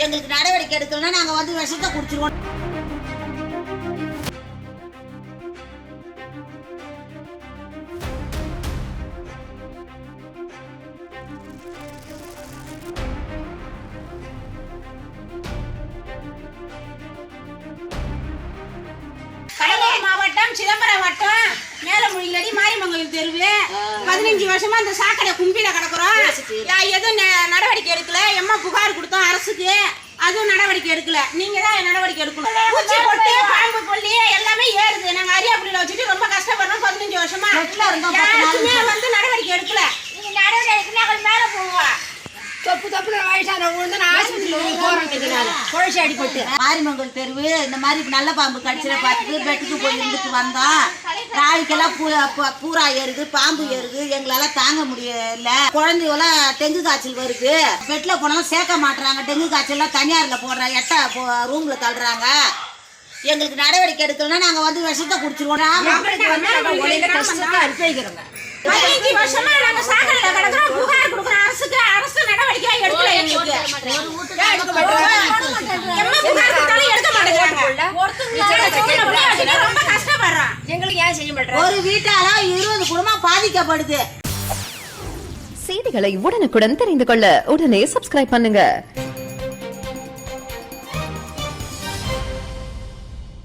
எங்களுக்கு நடவடிக்கை எடுக்கலன்னா நாங்க வந்து விஷத்தை குடிச்சிருவோம். கடலூர் மாவட்டம் சிதம்பரம் வட்டம் மேலமொழியிலடி மாரிமங்கலம் தெருவு 15 வருஷமா அந்த சாக்கடை கும்பில கிடக்குறோம். எதுவும் நடவடிக்கை எடுக்கல. எம்மா புகார் கொடுத்தோம் அரசுக்கு, அதுவும் நடவடிக்கை எடுக்கல. நீங்க தான் நடவடிக்கை எடுக்கணும். பூச்சி பொட்டு பாம்பு கொல்லி எல்லாமே ஏறுது. நாங்க அரியாப்புலியில வச்சுட்டு ரொம்ப கஷ்டப்படுறோம். 15 வருஷமா யாருக்குமே வந்து நடவடிக்கை எடுக்கல. நீங்க நடவடிக்கை எடுக்கணும் மேல போவோம். தப்பு வயசானவங்க வந்து நான் ஆஸ்பத்திரியில் போறேன் குழச்சி அடிப்பட்டு. மாரிமங்கல் தெருவு இந்த மாதிரி நல்ல பாம்பு கடிச்சிட பார்த்துட்டு பெட்டுக்கு போய் இருந்துட்டு வந்தோம். நாளைக்கெல்லாம் பூரா ஏறுது, பாம்பு ஏறுது, எங்களால தாங்க முடியல. குழந்தைகளாம் டெங்கு காய்ச்சல் வருது. பெட்ல போனாலும் சேர்க்க மாட்டுறாங்க. டெங்கு காய்ச்சல்லாம் தனியார்ல போடுறாங்க, ரூம்ல தள்ளுறாங்க. எங்களுக்கு நடவடிக்கை எடுக்கலன்னா நாங்க வந்து விஷத்தை குடிச்சிருவோம். 15 வருஷமா நாங்க சாக்கடையில கிடக்குறோம். புகார் கொடுக்குறோம் அரசுக்கு, அரசு நடவடிக்கை எடுக்கல. எங்களுக்கு எம்மா புகார் கொடுத்தாலும் எடுக்க மாட்டேங்கிறாங்க. ரொம்ப கஷ்டப்படுறோம். எங்களுக்கு ஏன் செய்ய மாட்டேன்? ஒரு வீட்டால 20 குடும்பம் பாதிக்கப்படுது. செய்திகளை உடனுக்குடன் தெரிந்து கொள்ள உடனே சப்ஸ்கிரைப் பண்ணுங்க.